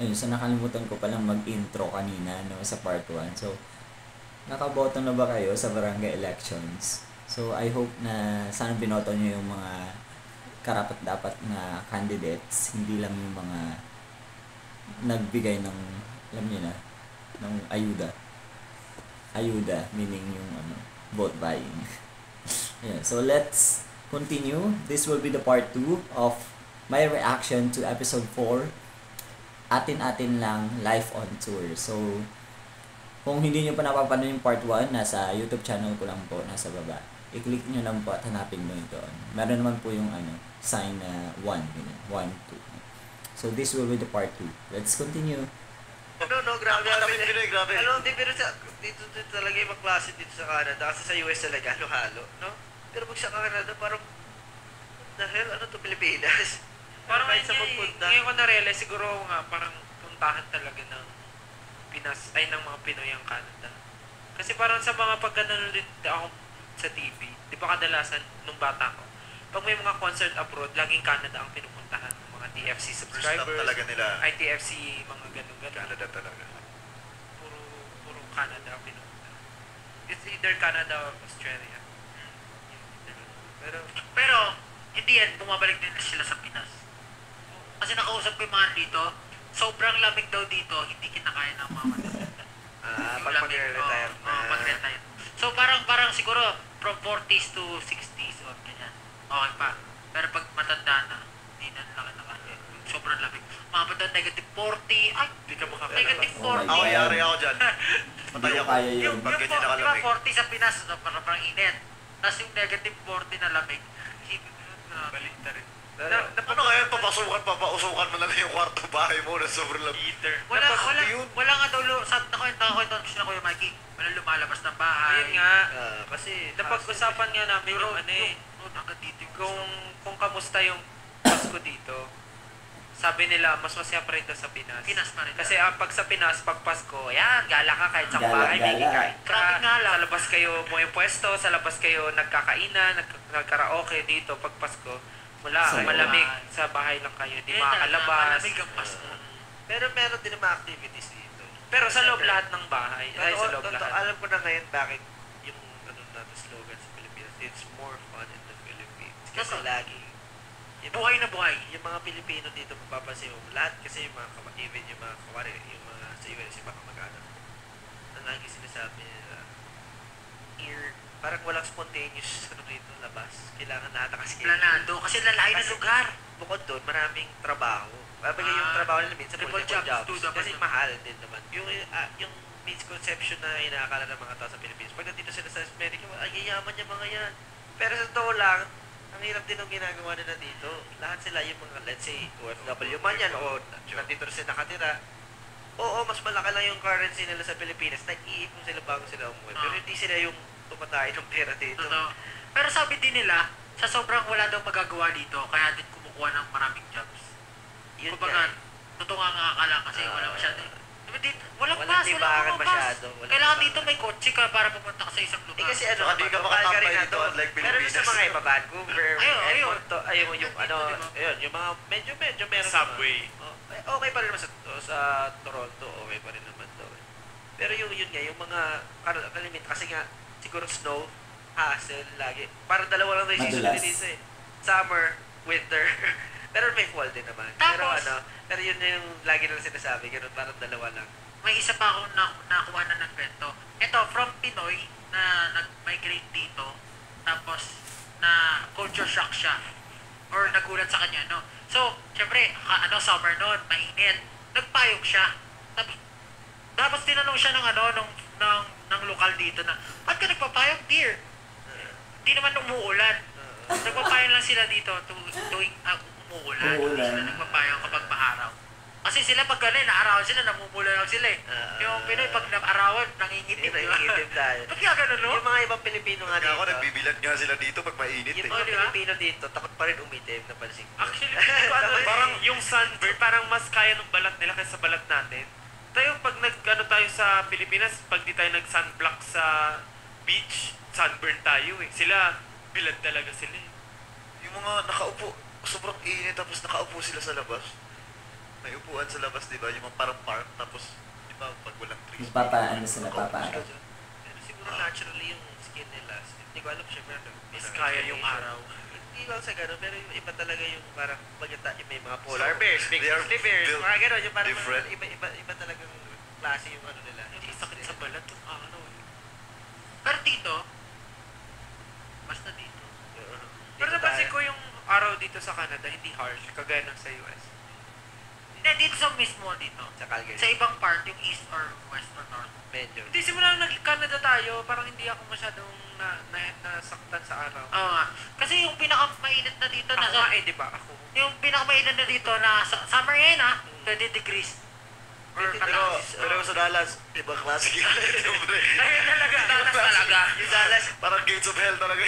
Ayun, so nakalimutan ko palang mag-intro kanina no, sa part 1. So, nakaboto na ba kayo sa barangay elections? So, I hope na sana binoto nyo yung mga karapat-dapat na candidates, hindi lang yung mga nagbigay ng, alam niyo na, ng ayuda. Ayuda, meaning yung vote buying. Yeah, so let's continue. This will be the part 2 of my reaction to episode 4. Atin-atin lang, life on tour. So, kung hindi nyo pa napapanood yung part 1, nasa YouTube channel ko lang po, nasa baba. I-click nyo lang po at hanapin mo ito. Meron naman po yung sign na 1, 1, 2. So, this will be the part 2. Let's continue. Grabe. Grabe. Alam, pero dito talaga ibang klase dito sa Canada. Kasi sa US talaga, halo-halo, no? Pero pag sa Canada, parang, the hell, ano to, Pilipinas? Parang ngayon ko na-realize, siguro nga, parang puntahan talaga ng Pinas, ay ng mga Pinoy ang Canada. Kasi parang sa mga pagkanonood ako sa TV, di ba kadalasan, nung bata ko, pag may mga concert abroad, laging Canada ang pinupuntahan ng mga TFC subscribers. First talaga nila. ITFC, mga ganun-ganun. Canada talaga. Puro Canada ang pinupuntahan. It's either Canada or Australia. Pero, hindi yan, bumabalik din sila sa Pinas. Kasi nakausap ko yung mga dito, sobrang lamig daw dito, hindi kinakaya ng mga matatanda. Pag mag-retire na. Pag-retire. So parang siguro from 40s to 60s o ganyan. Okay pa. Pero pag matanda na, hindi na nakakaya. Sobrang lamig. Mga matanda, negative 40. Ay, Hindi ka makakaya. negative Oh my 40. Ako, God. yari ako dyan. Patay ako. Kaya yun. Yung Pag ganyan 40, nakalamig. 40 sa Pinas, parang init. Tapos yung negative 40 na lamig. Isipin mo yun, Balik na rin. Ano kaya, papausukan mo na lang yung kwarto bahay mo na sobrang lamig. Heater. Wala nga daw, nakwenta ko ito sila Kuya Mikey. Wala lumalabas ng bahay. Ayun nga. Kasi, Napag-usapan nga namin yung Hanggang dito yung kung kamusta yung Pasko dito. Sabi nila, mas masaya pa rin daw sa Pinas. Pinas pa rin. Kasi pag sa Pinas, pag Pasko, yan, gala ka kahit sa Gala, bahay, may gala. kikain ka. Grabe nga lang. Sa labas kayo mo yung pwesto, sa labas kayo nagkakainan, nagkaraoke dito pag Pasko. Wala, Sa malamig. bahay. Sa bahay lang kayo, di Eh, makakalabas. malamig ang Pasko. pero meron din mga activities dito. Pero sa loob lahat ng bahay. Ay, sa loob lahat. Alam ko na ngayon bakit yung natin slogan sa Pilipinas, it's more fun in the Philippines. Kasi Totoo. lagi, Buhay na buhay. yung mga Pilipino dito, mapapansin mo, lahat kasi yung mga even yung mga kawari, yung mga sa US, yung mga kamag-anak, ang lagi sinasabi nila, parang walang spontaneous dito, labas. Kailangan lahat nakaschedule. Planado. Kasi lalayo ng Kasi lugar. Bukod doon, maraming trabaho. Babagay yung trabaho nila minsan triple multiple jobs, jobs. 2 jobs Kasi naman. mahal din naman. Yung misconception na inaakala ng mga tao sa Pilipinas, pag nandito sila sa Amerika, ay yayaman yung mga yan. Pero sa totoo lang, ang hirap din ng ginagawa nila dito. Lahat sila yung mga, let's say, OFW man yan, o nandito na sila nakatira. Oo, mas malaki lang yung currency nila sa Pilipinas. Nag-iipon sila bago sila umuwi. Pero hindi sila yung tumatay ng pera dito. Totoo. Pero sabi din nila, sa sobrang wala daw magagawa dito, kaya din kumukuha ng maraming jobs. Yun Kumbaga, nga. totoo nga akala kasi wala masyado. Diba dito, walang Walang bus, timbangan walang mga bus. masyado, walang Kailangan timbangan. dito may kotse ka para pumunta ka sa isang lugar. Kasi ano, Saka di ka mapapahal makatambay rin na dito, doon. unlike Pero sa Pilipinas. mga iba, Vancouver, Ayun. Edmonton, ayun yung ano, ayun, yung mga medyo meron Subway. naman. Okay pa rin naman sa Toronto, okay pa rin naman doon. Pero yun nga, yung mga kalimit, kasi nga, siguro snow, hassle, lagi. Parang dalawa lang na yung season Madulas. dito eh. Summer, winter. Pero may fall din naman. Tapos, pero yun na yung lagi nila sinasabi, ganun, parang dalawa lang. may isa pa akong nakuha na ng kwento. Ito, from Pinoy na nag-migrate dito, tapos na culture shock siya. Or nagulat sa kanya, no? So, syempre, summer noon, mainit. Nagpayong siya. Tapos tinanong siya ng lokal dito na, ba't ka nagpapayong, dear? Hindi naman umuulan. Nagpapayong lang sila dito tuwing umuulan. Hindi sila nagpapayong kapag maaraw. Kasi sila pag gano'n, naarawan sila, namumula lang sila eh. Yung Pinoy, pag naarawan, nangingitim. Nangingitim tayo. Ba't kaya gano'n, no? Yung mga ibang Pilipino nga Kaya ako, dito, nagbibilad nga sila dito pag mainit yung eh. mga di ba? Pilipino dito, takot pa rin umitim, napansin ko. Actually, parang yung sunburn, parang mas kaya ng balat nila kaysa sa balat natin. Tayo, pag tayo sa Pilipinas, pag di tayo nag-sunblock sa beach, sunburn tayo eh. Sila, bilad talaga sila eh. Yung mga nakaupo, sobrang init tapos nakaupo sila sa labas. May upuan sa labas, di ba? Yung mga parang park, tapos, di ba, pag walang trees. Papaano sila, papaano. Pero siguro naturally yung skin nila. Hindi ko alam siya, pero Is kaya yung araw. hindi lang sa gano'n, pero yung iba talaga yung parang yung may mga polar bears, big grizzly bears, mga gano'n, yung parang different. iba talagang klase yung ano nila. Hindi sakit sa balat yung araw eh. Pero dito, basta dito. Pero napansin ko yung araw dito sa Canada, hindi harsh, kagaya ng sa US. Hindi, dito sa mismo dito. Sa Calgary. Sa ibang part, yung east or west or north. Medyo. Hindi, simula nung nag-Canada tayo, parang hindi ako masyadong nasaktan sa araw. Oo nga. Kasi yung pinakamainit na dito, Ako nga nasa, eh, di ba? Ako. yung pinakamainit na dito na summer ngayon 20 degrees. Or Pero sa Dallas, ibang klase yung siyempre. Ayun talaga. Dallas talaga. Yung Dallas, Parang gates of hell talaga.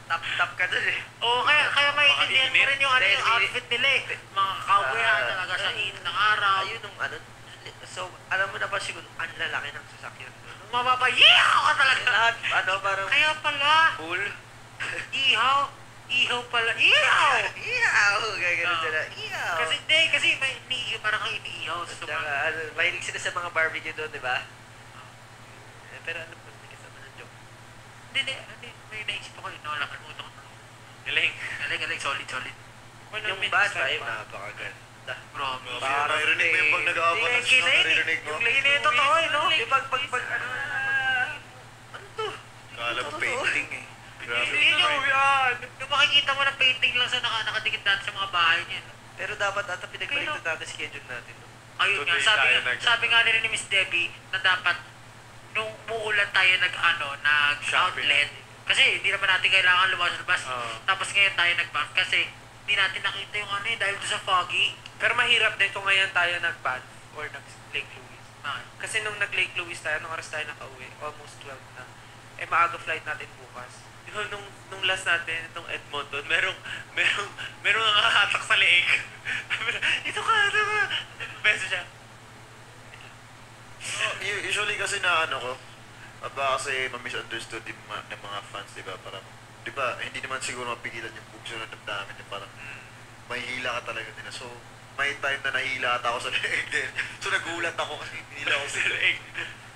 top ka dun eh. Oo, kaya maintindihan mo rin yung ano Dahil yung outfit nila eh. Mga cowboy talaga sa init ng araw. Ayun nung ano. So, alam mo na ba siguro, ang lalaki ng sasakyan doon. Mapapayaw ka talaga. Lahat, ano, parang Kaya pala, pool. ihaw pala, ihaw! Iyaw! Gagano'n Oo. sila. Iyaw! Kasi may parang kayo iniihaw sa Tsaka, ano, mahilig sila sa mga barbecue doon, di ba? Pero ano po, hindi kasama ng joke. Hindi, may naisip ako yun. Nakalimutan ko. Galing. Galing, solid. Yung band ba, yung napakaganda. Grabe. Parang naririnig mo yung pag nag-aapat ng snow, naririnig mo. Yung lane ito totoo eh, no? Yung pag, ano, ano to? Kala mo painting eh. Grabe. Yun yung makikita mo na painting lang sa nakadikit dati sa mga bahay niya. No? Pero dapat ata pinagbaliktad natin schedule natin. No? Ayun nga, Tuloy sabi tayo nga, sabi nga nila ni Miss Debbie na dapat nung muulan tayo nag-outlet. Kasi hindi naman natin kailangan lumabas. Oo. Tapos ngayon tayo nag-bank kasi hindi natin nakita yung ano dahil doon sa foggy. Pero mahirap din kung ngayon tayo nag-Banff or nag-Lake Louise. Bakit? Kasi nung nag-Lake Louise tayo, nung oras tayo nakauwi, almost 12 na. Eh, maaga flight natin bukas. Yun, nung last natin, itong Edmonton, merong nakahatak sa leeg. Ito ka. Beso siya. Usually kasi na ano ko, baka kasi ma-misunderstood ng mga fans, di ba? Parang, di ba, hindi naman siguro mapigilan yung bugso ng damdamin. Parang, may hila ka talaga nila. So, may time na nahila ata ako sa leeg din. So, nagulat ako kasi hinila ako sa leeg.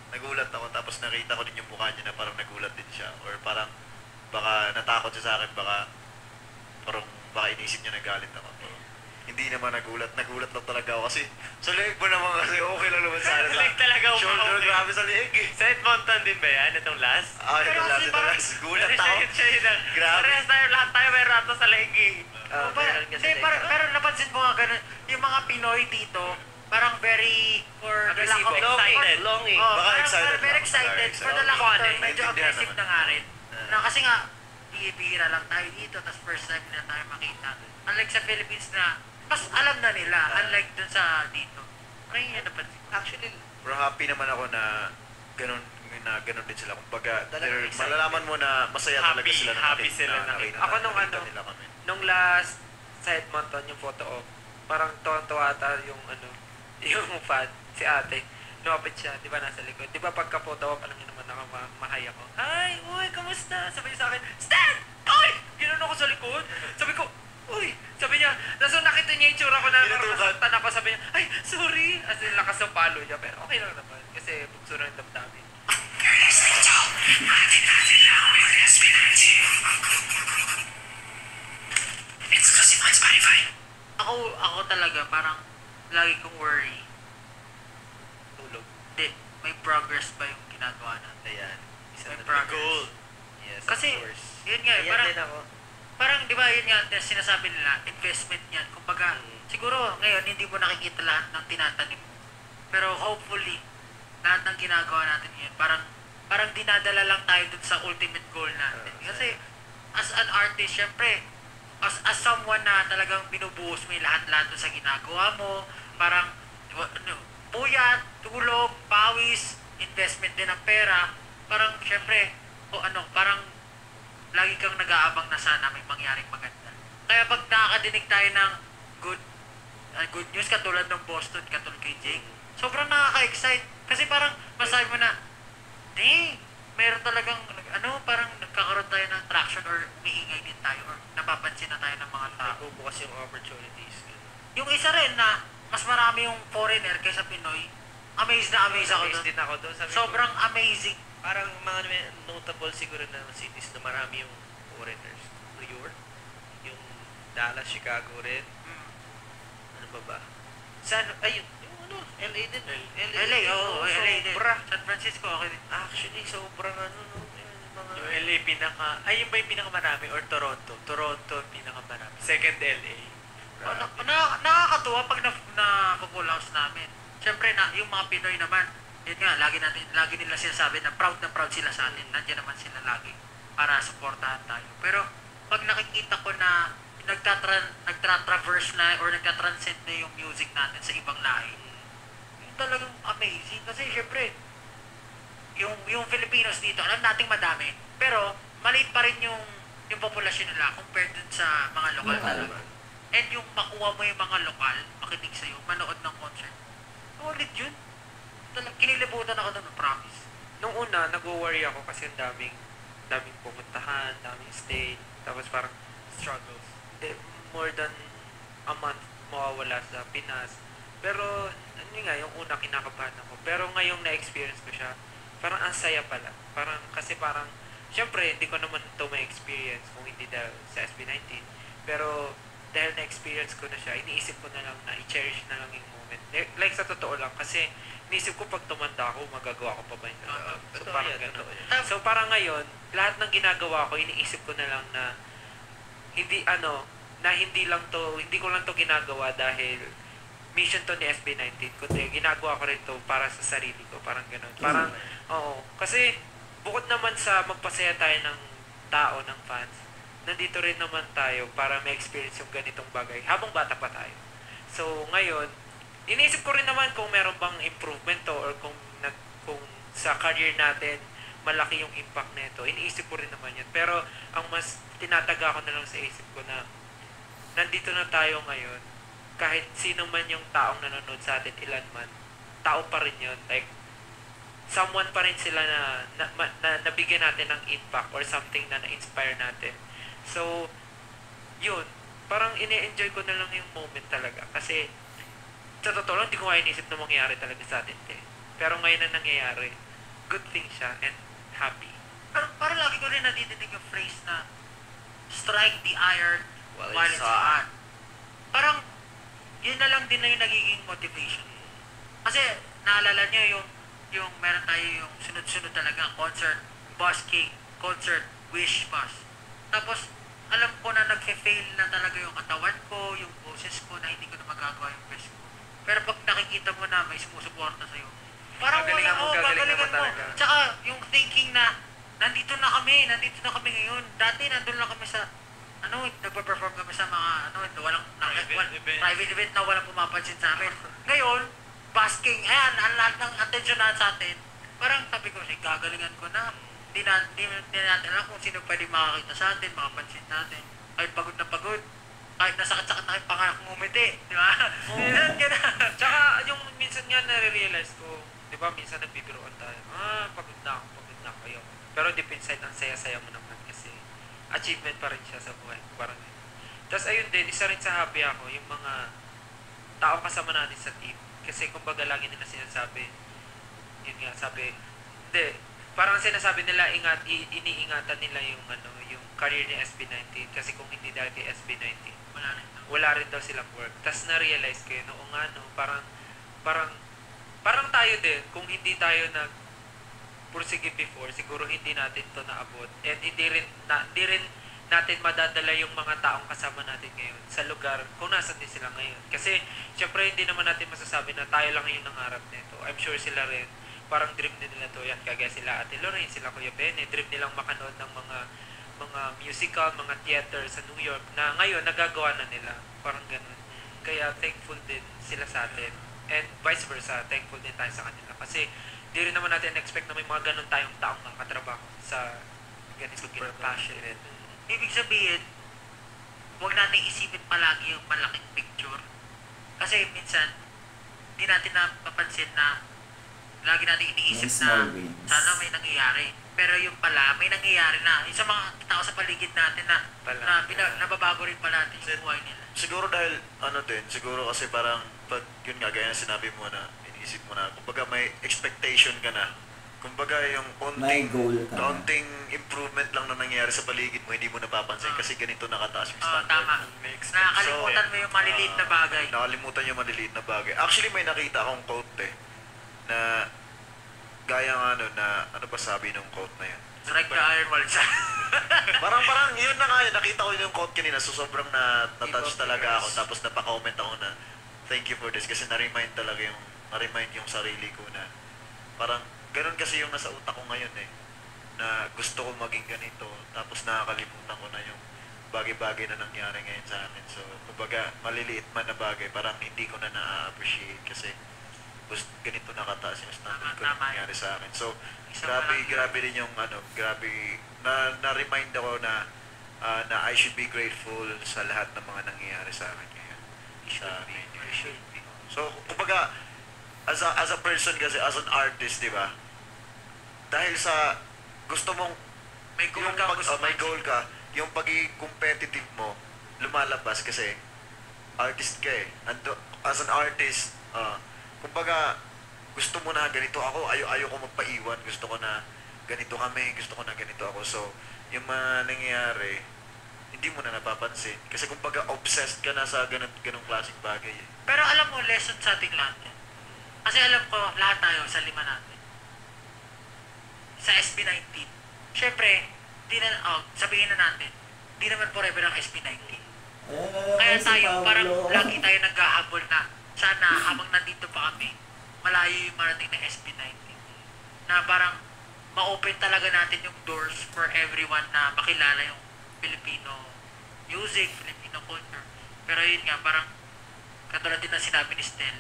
Nagulat ako, tapos nakita ko din yung mukha niya na parang nagulat din siya. Or parang, baka natakot siya sa akin, baka inisip niya nagalit ako. Pero, hindi naman nagulat lang talaga ako kasi sa leeg mo naman kasi okay lang naman sana Sa leeg talaga ako shoulder, okay. grabe sa leeg eh. Sa Edmonton din ba yan? Itong last? Ito kasi parang- last. Gulat ako. Grabe. Parehas tayo, lahat tayo may rato sa leeg eh. Meron kasi Hindi, pero napansin mo nga ganun, yung mga Pinoy dito, parang very, for the lack of Aggressive, excited. Longing. Oh, Baka parang excited very lang. excited Baka for the lack of excited. term, medyo Naintindihan aggressive naman. na nga rin. Na, kasi nga, bihira lang tayo dito, tapos first time na tayo makita. Unlike sa Philippines na, mas alam na nila, unlike dun sa dito. Parang yun napansin ko. Actually, Pero happy naman ako na ganun din sila. Kumbaga, Talagang excited. malalaman mo na masaya talaga Happy, sila happy sila nakita. Ako nung nakita ano, nila kami. Nung last sa Edmonton, yung photo op, parang tuwa-tuwa ata yung yung fan, si ate. Lumapit siya, di ba nasa likod. Di ba pagka-photo op, alam niyo naman nakamahay ako. Hi, uy, kamusta? Sabi niya sa akin, Stan! Uy! Ganoon ako sa likod. Sabi ko, uy! Sabi niya, tapos nakita niya yung tsura ko na Ginatukan. nasaktan ako. Sabi niya, ay, sorry! As in, lakas ng palo niya. Pero okay lang naman. Kasi bukso ng damdamin. Ako talaga, parang, lagi kong worry. tulog. Hindi, may progress ba yung ginagawa natin? Ayan. Isa May na progress. goal. Yes, Kasi, of course. yun nga, Ayan parang, din ako. parang di ba yun nga sinasabi nila, investment yan. Kumbaga, Mm. siguro ngayon hindi mo nakikita lahat ng tinatanim mo. Pero hopefully, lahat ng ginagawa natin yun, parang dinadala lang tayo dun sa ultimate goal natin. Kasi, as an artist, syempre, as someone na talagang binubuhos mo yung lahat-lahat dun sa ginagawa mo, parang, puyat, tulog, pawis, investment din ng pera, parang syempre, parang lagi kang nag-aabang na sana may mangyaring maganda. Kaya pag nakakadinig tayo ng good news katulad ng Boston, katulad kay Jake, sobrang nakaka-excite. Kasi parang masabi mo na, meron talagang, parang nagkakaroon tayo ng traction or umiingay din tayo or napapansin na tayo ng mga tao. Nagbubukas yung opportunities. Yung isa rin na mas marami yung foreigner kaysa Pinoy. Amazed na amazed ako Amazed doon. din ako doon. Sabi ko, Sobrang amazing. parang mga notable siguro na cities na marami yung foreigners. New York, yung Dallas, Chicago rin. Ano ba ba? Yung ano, LA din. LA, oo, LA din. Sobra. San Francisco, okay din. Actually, sobrang ano, no? Yung mga... Yung LA ay yung ba yung pinakamarami or Toronto? Toronto yung pinakamarami. Second LA. Nakakatuwa pag na-full house namin. Siyempre, yung mga Pinoy naman, yun nga, lagi nila sinasabi na proud sila sa atin. Nandiyan naman sila lagi para supportahan tayo. Pero, pag nakikita ko na nagtra-traverse na or nagtra-transcend na yung music natin sa ibang lahi, yung talagang amazing. Kasi, syempre, yung Filipinos dito, alam nating madami, pero maliit pa rin yung populasyon nila compared dun sa mga lokal Lokal. talaga. And yung makuha mo yung mga lokal, makinig sa'yo, manood ng concert, ulit yun. Kinilibutan ako doon, promise. Nung una, nag-worry ako kasi ang daming pumuntahan, daming stay, tapos parang struggles. More than a month mawawala sa Pinas. Pero, ano nga, yung una kinakabahan ako. Pero ngayong na-experience ko siya, parang ang saya pala. Parang, syempre, hindi ko naman ito ma-experience kung hindi dahil sa SB19. Pero, dahil na-experience ko na siya, iniisip ko na lang na i-cherish na lang yung moment. Like, sa totoo lang, kasi iniisip ko pag tumanda ako, magagawa ko pa ba yun? So, Totoo parang yan, ganun. totoo yan. So, parang ngayon, lahat ng ginagawa ko, iniisip ko na lang na hindi ko lang to ginagawa dahil mission to ni SB19, kundi ginagawa ko rin to para sa sarili ko, parang ganun. Parang, oo. Kasi, bukod naman sa magpasaya tayo ng tao, ng fans, nandito rin naman tayo para ma-experience yung ganitong bagay habang bata pa tayo. So, ngayon, iniisip ko rin naman kung meron bang improvement to or kung sa career natin, malaki yung impact nito. Iniisip ko rin naman yun. Pero, ang mas tinataga ko na lang sa isip ko na nandito na tayo ngayon, kahit sino man yung taong nanonood sa atin, ilan man, tao pa rin yun. Like, someone pa rin sila na nabigyan natin ng impact or something na na-inspire natin. So, yun. Parang ine-enjoy ko na lang yung moment talaga. Kasi, sa totoo lang, hindi ko nga inisip na mangyayari talaga sa atin. Pero ngayon na nangyayari, good thing siya and happy. Parang lagi ko rin nadidinig yung phrase na strike the iron while it's hot. Parang, yun na lang din na yung nagiging motivation. Kasi, naalala nyo yung meron tayo yung sunod-sunod talaga, concert, busking, concert, wish bus. Tapos, alam ko na nag-fail na talaga yung katawan ko, yung boses ko, na hindi ko na magagawa yung best ko. Pero pag nakikita mo na may sumusuporta sa'yo, parang Gagalingan mo gagalingan mo. talaga. Tsaka, yung thinking na, nandito na kami ngayon. Dati, nandun lang kami sa, nagpa-perform kami sa mga, private event na walang pumapansin sa amin. Ngayon, basking, ayan, ang lahat ng attention na sa atin. Parang sabi ko, gagalingan ko na. Hindi natin alam kung sino pwede makakita sa atin, makapansin natin. Kahit pagod na pagod, kahit nasakit-sakit na yung panganak ngumiti, di ba? Minsan ka na. Tsaka, yung minsan nga nare-realize ko, di ba, minsan nagbibiroan tayo, pagod na ako yun. Pero deep inside, ang saya-saya mo naman kasi achievement pa rin siya sa buhay. Parang yun. Tapos ayun din, isa rin sa happy ako, yung mga tao kasama natin sa team. Kasi kumbaga lagi nila sinasabi, yun nga, parang sinasabi nila, iniingatan nila yung career ni SB19. Kasi kung hindi dahil kay SB19, wala rin daw silang work. Tapos na-realize ko yun, parang tayo din, kung hindi tayo pursige before, siguro hindi natin to naabot. And hindi rin natin madadala yung mga taong kasama natin ngayon sa lugar kung nasan din sila ngayon. Kasi, syempre, hindi naman natin masasabi na tayo lang yung nangarap nito. I'm sure sila rin, parang dream din nila to. Yan, kagaya sila Ate Lorraine, sila Kuya Bene, dream nilang makanood ng mga musical, mga theater sa New York na ngayon, nagagawa na nila. Parang ganun. Kaya, thankful din sila sa atin. And vice versa, thankful din tayo sa kanila. Kasi, di rin naman natin expect na may mga ganun tayong taong nakatrabaho sa ganito passionate. Ibig sabihin, huwag natin isipin palagi yung malaking picture. Kasi minsan, hindi natin napapansin na lagi natin iniisip Yung na small wins. sana may nangyayari. Pero yung pala, may nangyayari na. Yung sa mga tao sa paligid natin na nababago rin pala natin yung buhay nila. Siguro dahil, siguro kasi parang pag yun nga, gaya na sinabi mo na, iniisip mo na, kumbaga may expectation ka na. Kumbaga yung May goal ka na. kaunting improvement lang na nangyayari sa paligid mo, hindi mo napapansin kasi ganito nakataas yung standard. Tama. Nakakalimutan mo yung maliliit na bagay. Nakalimutan yung maliliit na bagay. Actually, may nakita akong quote na gaya nga ano ba sabi ng quote na yun? Strike the iron while it's parang yun na nga yun, nakita ko yung quote kanina, so sobrang na-touch talaga ako, tapos napaka-comment ako na thank you for this, kasi na-remind yung sarili ko na parang ganun kasi yung nasa utak ko ngayon na gusto ko maging ganito, tapos nakakalimutan ko na yung bagay-bagay na nangyari ngayon sa akin. So, kumbaga, maliliit man na bagay, parang hindi ko na na-appreciate kasi ganito nakataas yung standard ko na nangyari sa akin. So, grabe din yung na-remind ako na I should be grateful sa lahat ng mga nangyayari sa akin ngayon. So, kumbaga, as a person kasi, as an artist, di ba? Dahil sa gusto mong May goal ka, may goal ka, yung pagiging competitive mo, lumalabas kasi artist ka eh. As an artist, kumbaga, gusto mo na ganito ako, ayaw ko magpaiwan, gusto ko na ganito kami, gusto ko na ganito ako. So, yung mga nangyayari, hindi mo na napapansin. Kasi kumbaga, obsessed ka na sa ganong klaseng bagay eh. Pero alam mo, lesson sa ating lahat yan. Kasi alam ko, lahat tayo sa 5 natin. Sa SB19. Siyempre, sabihin na natin, di naman forever ang SB19. Kaya tayo, parang lagi tayo naghahabol na sana habang nandito pa kami, malayo yung marating na SB19. Na parang ma-open talaga natin yung doors for everyone na makilala yung Filipino music, Filipino culture. Pero yun nga, parang katulad din na sinabi ni Stel,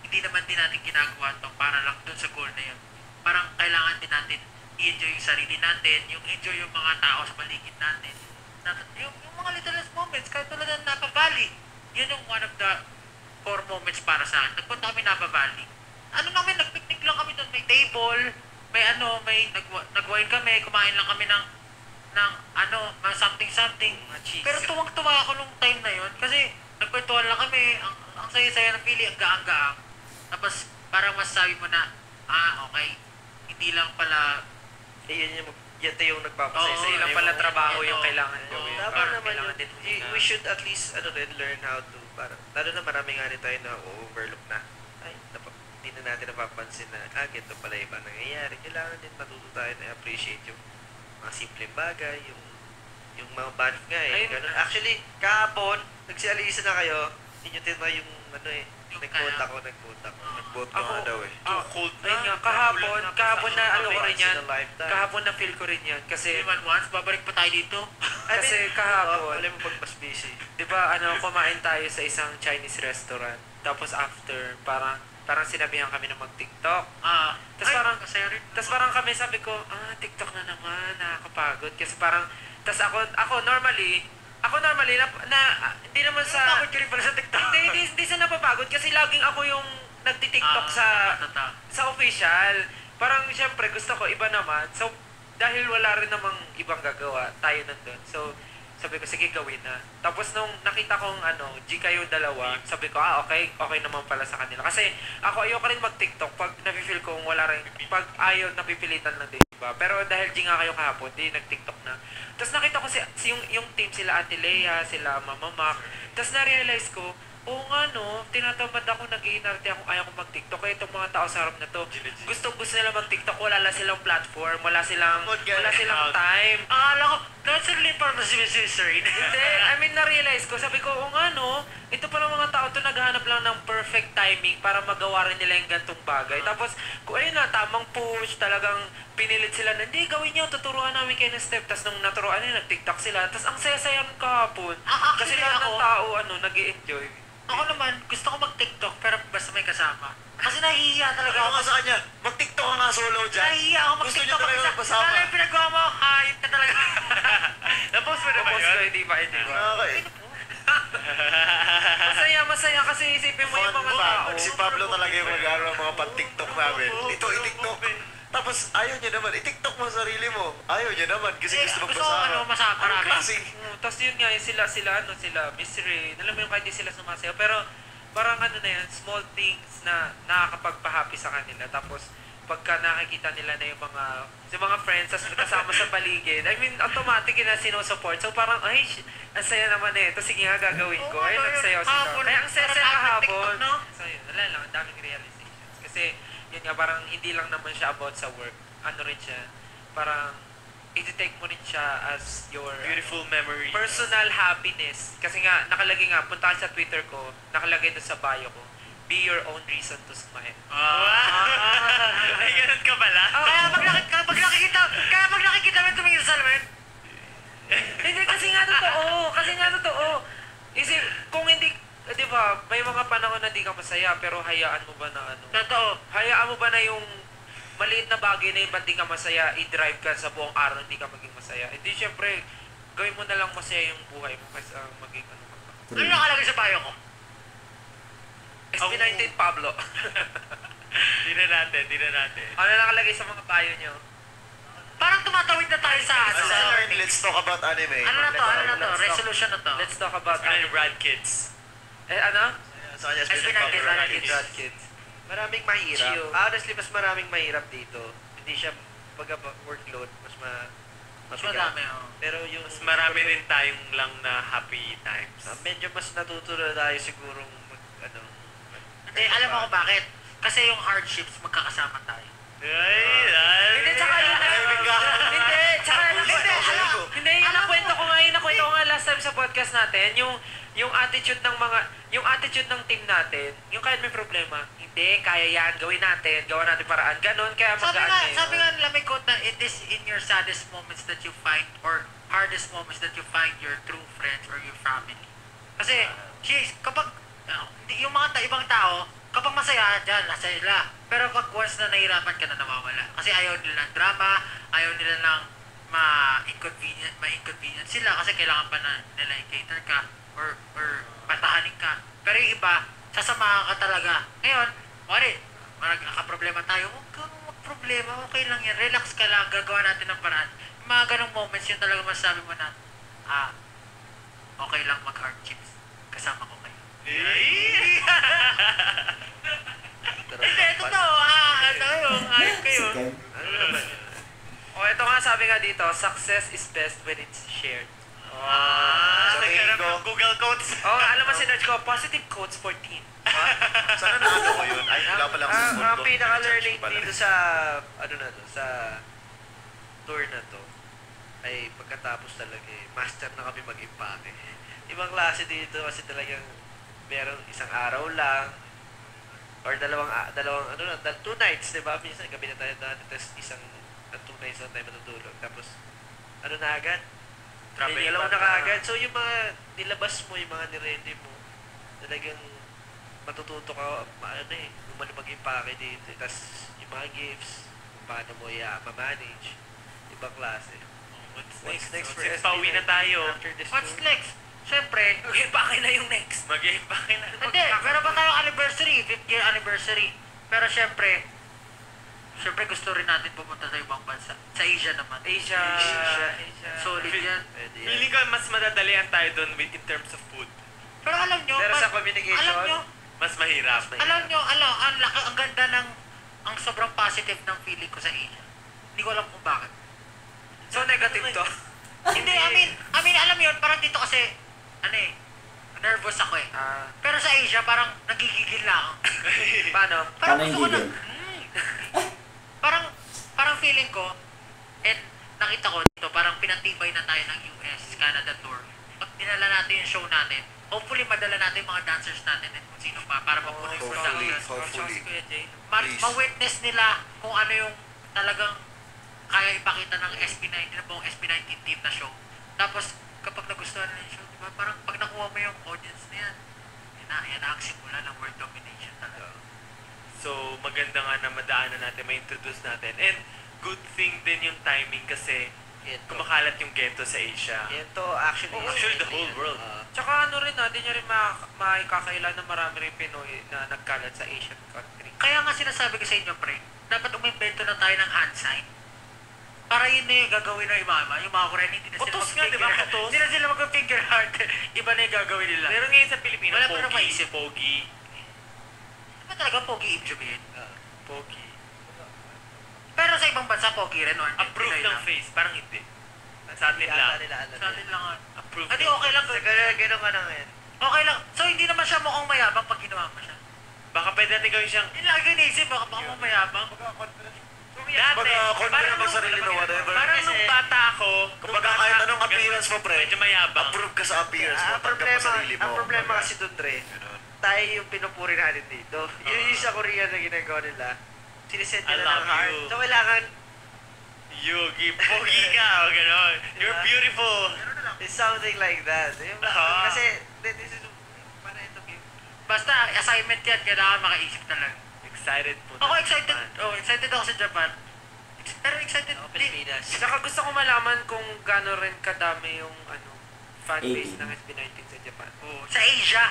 hindi naman din natin ginagawa to para lang dun sa goal na yun. Parang kailangan din natin i-enjoy yung sarili natin, yung enjoy yung mga tao sa paligid natin. Yung mga littlest moments, kahit tulad ng Napa Valley, yun yung one of the core moments para sa akin. Nagpunta kami Napa Valley. Nagpiknik lang kami doon, may table, may nag-wine kami, kumain lang kami ng something. Pero tuwang-tuwa ako nung time na yun kasi nagkwentuhan lang kami, ang saya-saya ng pili, ang gaang-gaang. Tapos parang masasabi mo na, okay, hindi lang pala, Yan yung nagpapasaya sa Hindi lang pala trabaho yung kailangan gawin. Tama Parang naman kailangan yun. din We should at least learn how to, parang, lalo na marami nga rin tayo na overlook na. Hindi na natin napapansin na, ganito pala iba nangyayari. Kailangan din matuto tayo na appreciate yung mga simpleng bagay, yung mga band nga eh. Ganun. Actually, kahapon, nagsialisa na kayo, inyo tinma yung nag-quote ako. Nag-vote ka nga daw eh. Cold na. Ayun nga, kahapon na ano ko rin yan. Kahapon na feel ko rin yan. Kasi, once, babalik pa tayo dito. kasi kahapon, alam mo pag mas busy. di ba, kumain tayo sa isang Chinese restaurant. Tapos after, parang sinabihan kami na mag-TikTok. Tapos parang kami sabi ko, TikTok na naman, nakakapagod. Kasi parang, tapos ako normally, hindi naman sa... Napapagod ka rin pala sa TikTok. Hindi sa napapagod kasi laging ako yung nagti-TikTok sa official. Parang syempre gusto ko iba naman. So dahil wala rin namang ibang gagawa, tayo nandun. So sabi ko sige gawin na. Tapos nung nakita kong G kayo dalawa, sabi ko okay naman pala sa kanila. Kasi ako ayoko rin mag-TikTok pag nafe-feel kong wala rin, pag ayaw napipilitan lang din. Diba? Pero dahil G nga kayo kahapon, di nag-TikTok na. Tapos nakita ko yung team, sila Ate Lea, sila Mama Mac. Tapos na-realize ko, oo nga tinatamad ako, nag-iinarte ako, ayaw ko mag-TikTok. Kaya itong mga tao sa harap na to, gusto nila mag-TikTok, wala lang silang platform, wala silang time. Akala ko, naturally para na si Serene. Hindi, na-realize ko, sabi ko, oo nga ito pa mga tao to naghahanap lang ng perfect timing para magawa rin nila yung gantong bagay. Tapos, kung ayun na, tamang push, talagang pinilit sila na, hindi, gawin nyo, tuturuan namin kayo ng step. Tapos nung naturuan nila, nag-TikTok sila. Tapos ang saya-saya ng kahapon. Kasi lahat ng tao, nag-i-enjoy. Ako naman, gusto ko mag-TikTok pero basta may kasama. Kasi nahihiya talaga Ano ako. nga sa kanya, mag-TikTok ka nga solo dyan. Nahihiya ako Gusto niya mag-TikTok. talaga magpasama. Lalo yung pinagawa mo, hayop ka talaga. Napost mo na ba Tapos yun? ko, hindi ba? Okay. Masaya kasi isipin mo yung mga tao. Si Pablo talaga yung mag-aaral ng mga pan-TikTok namin. Ito, i-TikTok. Tapos ayaw niya naman, i-TikTok mo sarili mo. Ayaw niya naman kasi gusto Gusto ko magbasa. masama marami. Klaseng. Tapos yun nga, sila Miss Ray, alam mo yung kahit di sila sumasayaw, pero parang ano na yan, small things na nakakapagpa-happy sa kanila. Tapos, pagka nakikita nila na yung mga friends, tapos kasama sa paligid, I mean, automatic na sinusupport. So, parang, ay, ang saya naman eh. Ito, sige nga, gagawin ko. Ay, nagsayaw sila. Kaya ang saya kahapon. So, yun, wala lang, ang daming realizations. Kasi, yun nga, parang hindi lang naman siya about sa work. Ano rin siya, parang, i-take mo rin siya as your Beautiful memory. personal happiness. Kasi nga, nakalagay nga, punta ka sa Twitter ko, nakalagay doon sa bio ko, be your own reason to smile. Ay, ganun ka pala? Kaya pag nakikita mo tumingin sa salamin, Hindi, kasi nga totoo. Kasi, kung hindi, di ba, may mga panahon na di ka masaya, pero hayaan mo ba na ano? totoo. Hayaan mo ba na yung maliit na bagay na yung ba't di ka masaya, i-drive ka sa buong araw, hindi ka maging masaya? Hindi, syempre, gawin mo na lang masaya yung buhay mo kaysa maging ano ka pa. Ano nakalagay sa bio ko? SB19 Pablo. Di na natin. Ano nakalagay sa mga bio nyo? Parang tumatawid na tayo sa ano. Let's talk about anime. Ano na to? Resolution na to. Let's talk about Ano yung Brad Kids? ano? Sa kanya, SB19 special Brad Kids. Maraming mahirap. Chill. Honestly, mas maraming mahirap dito. Hindi siya workload, mas Mas madami, oh. Pero yung... Mas marami rin tayong lang na happy times. medyo mas natutunan tayo sigurong Hindi, alam mo kung bakit? Kasi yung hardships, magkakasama tayo. Hindi, tsaka yun. Hindi, tsaka hindi, yung nakwento ko nga last time sa podcast natin, yung attitude ng team natin, yung kahit may problema, hindi, kaya yan, gawin natin, gawa natin paraan, ganun, kaya magaan Sabi nga nila, may quote na, it is in your saddest moments that you find, or hardest moments that you find your true friends or your family. Kasi, kapag, yung mga ibang tao, kapag masaya, dyan, nasa sila. Pero pag once na nahirapan ka na, nawawala. Kasi ayaw nila ng drama, ayaw nila ng ma-inconvenient sila kasi kailangan pa na nila i-cater ka or patahanin ka. Pero yung iba, sasamahan ka talaga. Ngayon, magkakaproblema tayo, huwag kang magproblema, okay lang yan, relax ka lang, gagawa natin ng paraan. Yung mga ganong moments, yun talaga masasabi mo na, okay lang mag-hardships, kasama ko kayo. Hindi, totoo, ayun kayo. Ano naman? ito nga, sabi nga dito, success is best when it's shared. Sa tingin ko, Google quotes. Alam mo, sinerge ko, positive quotes for team. sana naano ko yun. Ay, wala palang Ang pinaka-learning dito sa, sa tour na to, ay pagkatapos talaga master na kami mag-impake. Ibang klase dito kasi talagang merong isang araw lang, or dalawang 2 nights, di ba? Minsan gabi na tayo dati, tapos 2 nights na tayo matutulog. Tapos, na agad? Nilalaw na kaagad. So, yung mga nilabas mo, yung mga niready mo, talagang matututo ka, mag-impake dito. Tapos, yung mga gifts, kung paano mo ma-manage, ibang klase. What's next for SB19? Pauwi na tayo. After this What's tour? next? Siyempre, Mag-impake na yung next. Mag-impake na. hindi, meron pa tayong anniversary, 5th year anniversary. Pero siyempre gusto rin natin pumunta sa ibang bansa. Sa Asia naman. Asia. Solid yan. Pwede yan. Feeling ko mas madadalian tayo doon in terms of food. Pero alam nyo, Pero sa communication, alam nyo, Mas mahirap. ang ganda ang sobrang positive ng feeling ko sa Asia. Hindi ko alam kung bakit. So, negative to. Hindi, I mean, alam mo yun, parang dito kasi, nervous ako eh. Pero sa Asia, parang nagigigil na ako. Paano? Parang Paano gusto ko na, higigil? parang feeling ko, and nakita ko dito, parang pinatibay na tayo ng US, Canada tour. Pag dinala natin yung show natin, hopefully madala natin yung mga dancers natin at kung sino pa para mapuno yung hopefully. Si Kuya Jay. Please. ma-witness nila kung ano yung talagang kaya ipakita ng SB19, na buong SB19 team na show. Tapos, kapag nagustuhan nila yung show, diba, parang pag nakuha mo yung audience na yan, yan na ang simula ng world domination talaga. So, maganda nga na madaanan natin, ma-introduce natin. And, good thing din yung timing kasi kumakalat yung ghetto sa Asia. Ito, actually, the whole world. Tsaka ano rin di nyo rin makakailan na marami rin Pinoy na nagkalat sa Asian country. Kaya nga sinasabi ko sa inyo, pre, dapat umimbento na tayo ng hand sign. Para yun na yung gagawin ng iba-iba. Yung mga Korean, hindi na sila Utos nga, di ba? Utos? Hindi na sila mag-finger heart. Iba na yung gagawin nila. Meron ngayon sa Pilipinas, Wala pa na maisip. pogi, Ano talaga pogi ibig sabihin? Pogi. Pero sa ibang bansa, pogi rin, o hindi? Approve Pinoy ng lang. face, parang hindi. Sa atin lang. Sa atin lang. Approve Hindi, ng okay lang. Sa gano'n ka na ngayon. Okay lang. So, hindi naman siya mukhang mayabang pag ginawa mo siya. Baka pwede natin gawin siyang Hindi lagi naisip, baka mukhang mayabang. dati. Baga, confident mo sa sarili na whatever. Parang nung bata ako, Kumbaga, kahit anong appearance mo, pre, medyo mayabang. approve ka sa appearance mo, Ang tanggap mo problema, sarili mo. ang problema Kumbaga, kasi doon, Dre, ganun. tayo yung pinupuri natin dito. Yun yung sa Korea na ginagawa nila. Sinisend I nila love ng heart. you. So, kailangan, Yugi, pogi ka, o gano'n. You're Diba? beautiful. it's something like that. Yung, Ah. kasi, this is, para ito, Basta, assignment yan, kailangan makaisip talaga. Excited po. Ako excited. Oh, excited ako sa Japan. Pero excited Ako, din. Pilipinas. Saka gusto ko malaman kung gano'n rin kadami yung fanbase Asian. ng SB19 sa Japan. Oh, sa Asia.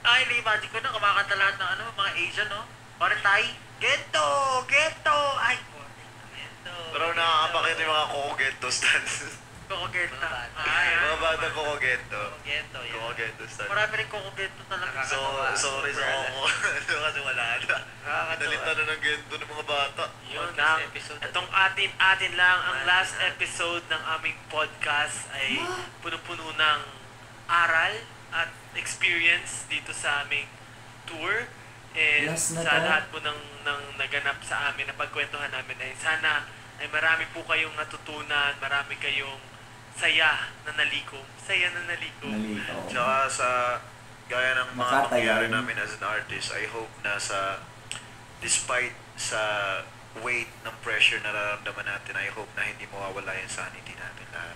Ay, imagine ko na, kumakanta lahat ng mga Asian, no? Parang Thai. Ghetto! Ghetto! Ay, Pero nakakapakit yung mga Kokogento stans. Kokogenta. Mga bata Kokogento. Gento, yun. Kokogento stans. Marami rin Kokogenta talaga. So, sorry sa Koko. Kasi wala na. Nalita na ng gento ng mga bata. Yun Podcast ang, episode. itong atin lang, ang last episode ng aming podcast ay puno-puno ng aral at experience dito sa aming tour. And Last na sa to? lahat po ng naganap sa amin, na pagkwentuhan namin ay sana ay marami po kayong natutunan, marami kayong saya na nalikom. Saya na nalikom. Nalito. Tsaka sa gaya ng mga Makatayan. nangyayari namin as an artist, I hope na despite sa weight ng pressure na nararamdaman natin, I hope na hindi mawawala yung sanity natin lahat.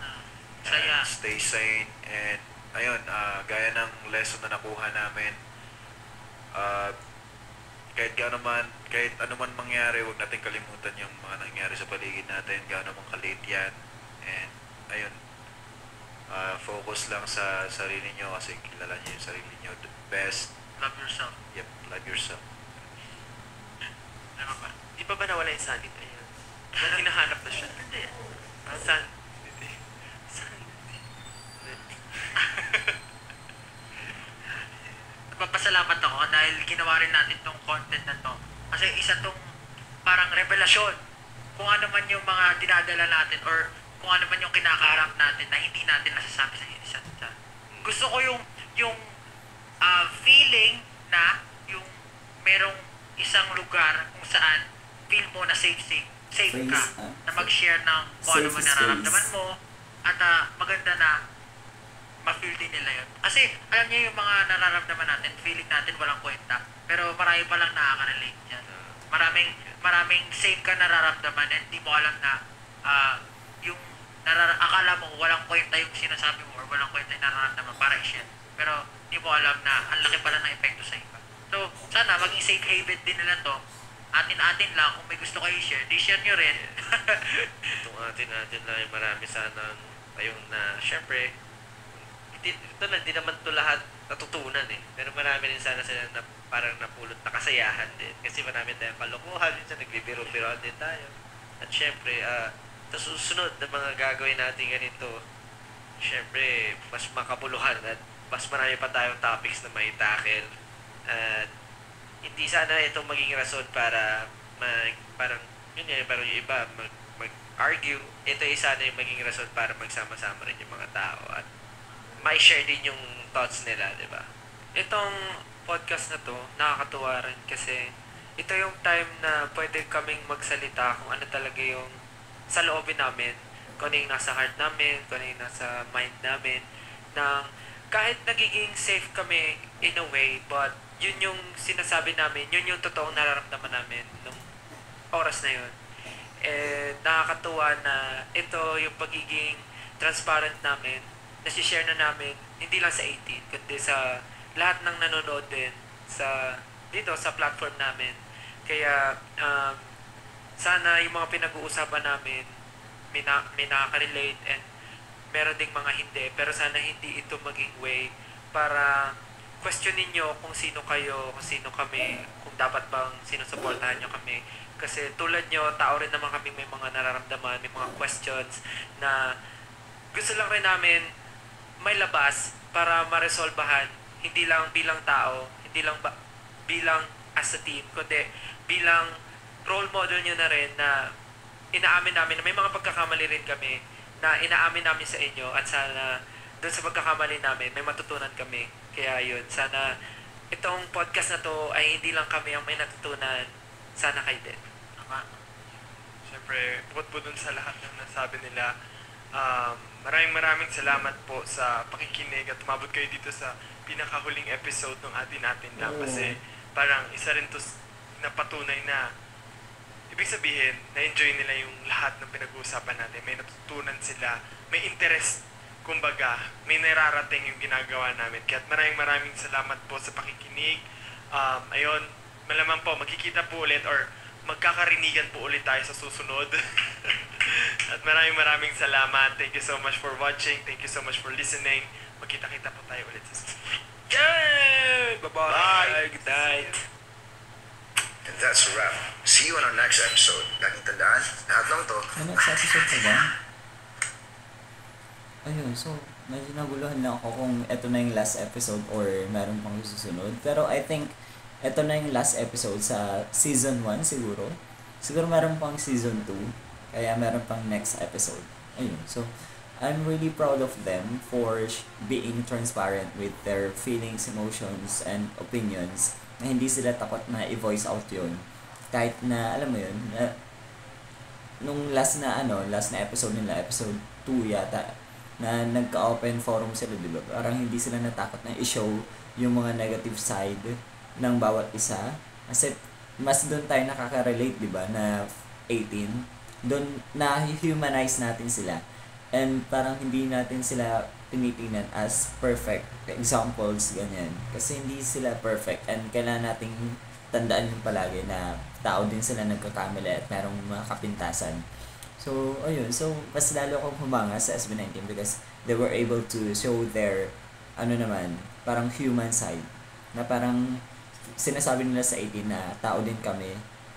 Saya. And stay sane, and ayun, gaya ng lesson na nakuha namin, kahit ano man mangyari, huwag natin kalimutan yung mga nangyari sa paligid natin, gaano man kalit yan. And ayun, focus lang sa sarili nyo kasi kilala nyo yung sarili nyo the best. Love yourself. Yep, love yourself. Ano ba? Di pa ba nawala yung sanit? Ayan. Ba't hinahanap na siya? Hindi. Sanity. Sanity. Nagpapasalamat ako dahil ginawa rin natin tong content na to. Kasi isa tong parang revelasyon kung ano man yung mga dinadala natin or kung ano man yung kinakaharap natin na hindi natin nasasabi sa isa't isa. Gusto ko yung feeling na yung merong isang lugar kung saan feel mo na safe ka na mag-share ng kung ano Safe man space. nararamdaman mo at maganda na ma-feel din nila yun. Kasi alam niyo yung mga nararamdaman natin, feeling natin walang kwenta. Pero marami pa lang nakaka-relate dyan. Maraming same ka nararamdaman and di mo alam na yung akala mo walang kwenta yung sinasabi mo or walang kwenta yung nararamdaman para i-share. Pero di mo alam na ang laki pala ng epekto sa iba. So, sana maging safe haven din nila to. Atin-atin lang, kung may gusto kayo i-share, di-share nyo rin. Itong atin lang yung marami sana ayun na, syempre, ito na, di naman to lahat natutunan eh. Pero marami rin sana sila na parang napulot na kasayahan din. Kasi marami tayong kalokohan, minsan nagbibiro-biroan din tayo. At syempre, sa susunod na mga gagawin natin ganito, syempre, mas makabuluhan at mas marami pa tayong topics na may tackle. At hindi sana itong maging rason para parang yun yan, parang yung iba mag-argue. Ito ay sana yung maging rason para magsama-sama rin yung mga tao at may share din yung thoughts nila, di ba? Itong podcast na to, nakakatuwa rin kasi ito yung time na pwede kaming magsalita kung ano talaga yung sa loobin namin, kung ano yung nasa heart namin, kung ano yung nasa mind namin, na kahit nagiging safe kami in a way, but yun yung sinasabi namin, yun yung totoong nararamdaman namin nung oras na yun. And nakakatuwa na ito yung pagiging transparent namin, nasi-share na namin, hindi lang sa 18, kundi sa lahat ng nanonood din dito sa platform namin. Kaya sana yung mga pinag-uusapan namin may nakaka-relate and meron ding mga hindi, pero sana hindi ito maging way para questionin nyo kung sino kayo, kung sino kami, kung dapat bang sinusuportahan nyo kami. Kasi tulad nyo, tao rin naman kami may mga nararamdaman, may mga questions na gusto lang rin namin may labas para maresolbahan, hindi lang bilang tao, hindi lang bilang as a team, kundi bilang role model nyo na rin na inaamin namin na may mga pagkakamali rin kami na inaamin namin sa inyo at sana doon sa pagkakamali namin may matutunan kami. Kaya yun, sana itong podcast na to ay hindi lang kami ang may natutunan, sana kayo din. Tama. Siyempre, bukod po dun sa lahat ng nasabi nila, maraming salamat po sa pakikinig at umabot kayo dito sa pinakahuling episode ng atin lang. Kasi parang isa rin to na patunay na ibig sabihin, na-enjoy nila yung lahat ng pinag-uusapan natin. May natutunan sila, may interest, kumbaga, may nararating yung ginagawa namin. Kaya maraming salamat po sa pakikinig. Ayun, malamang po, magkikita po ulit or magkakarinigan po ulit tayo sa susunod. At maraming salamat. Thank you so much for watching. Thank you so much for listening. Magkita-kita po tayo ulit sa susunod. Yay! Bye-bye! Bye! Good night! And that's a wrap. See you on our next episode. Laging tandaan, lahat lang to. Next episode pa ba? Ayun, so medyo naguluhan lang ako kung ito na yung last episode or meron pang susunod. Pero I think ito na yung last episode sa season 1 siguro. Siguro meron pang season 2. Kaya meron pang next episode. Ayun, so I'm really proud of them for being transparent with their feelings, emotions, and opinions. Na hindi sila takot na i-voice out yun. Kahit na, alam mo yun, na, nung last na episode nila, episode 2 yata, na nagka-open forum sila, diba? Parang hindi sila natakot na i-show yung mga negative side ng bawat isa. Kasi mas doon tayo nakaka-relate, diba? Na 18. Doon na-humanize natin sila. And parang hindi natin sila tinitingnan as perfect examples, ganyan. Kasi hindi sila perfect and kailangan nating tandaan yung palagi na tao din sila nagkakamali at merong mga kapintasan. So, ayun. So, mas lalo akong humanga sa SB19 because they were able to show their, parang human side. Na parang sinasabi nila sa 18 na tao din kami,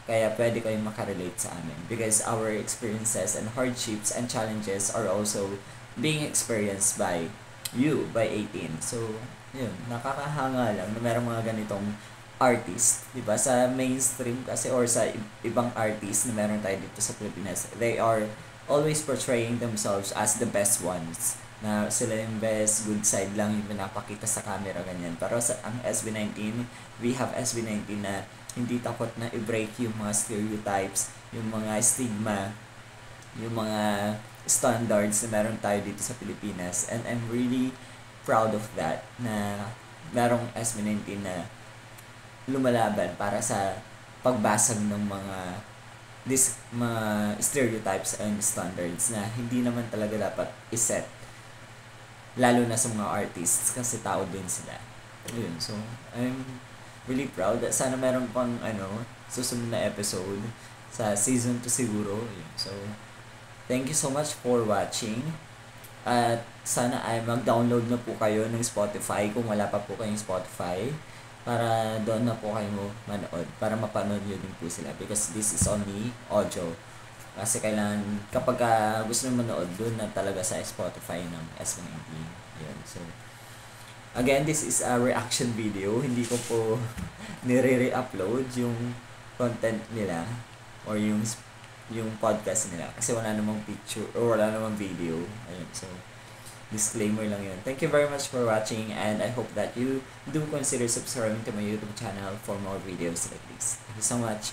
kaya pwede kayong makarelate sa amin. Because our experiences and hardships and challenges are also being experienced by you, by 18. So, yun, nakakahanga lang na merong mga ganitong artist, diba? Sa mainstream kasi or sa ibang artist na meron tayo dito sa Pilipinas, they are always portraying themselves as the best ones. Na sila yung best, good side lang yung pinapakita sa camera, ganyan. Pero sa ang SB19, we have SB19 na hindi takot na i-break yung mga stereotypes, yung mga stigma, yung mga standards na meron tayo dito sa Pilipinas. And I'm really proud of that na merong SB19 na lumalaban para sa pagbasag ng mga stereotypes and standards na hindi naman talaga dapat iset, lalo na sa mga artists kasi tao din sila. Ayun, so I'm really proud. Sana meron pang susunod na episode sa season 2 siguro. Ayun, so thank you so much for watching. At sana ay mag-download na po kayo ng Spotify kung wala pa po kayong Spotify, para doon na po kayo manood, para mapanood nyo din po sila because this is only audio. Kasi kailangan, kapag gusto nyo manood, doon na talaga sa Spotify ng SB19. Yun, so again, this is a reaction video. Hindi ko po nire-re-upload yung content nila or yung podcast nila kasi wala namang picture or wala namang video. Ayun, so disclaimer lang yun. Thank you very much for watching and I hope that you do consider subscribing to my YouTube channel for more videos like this. Thank you so much.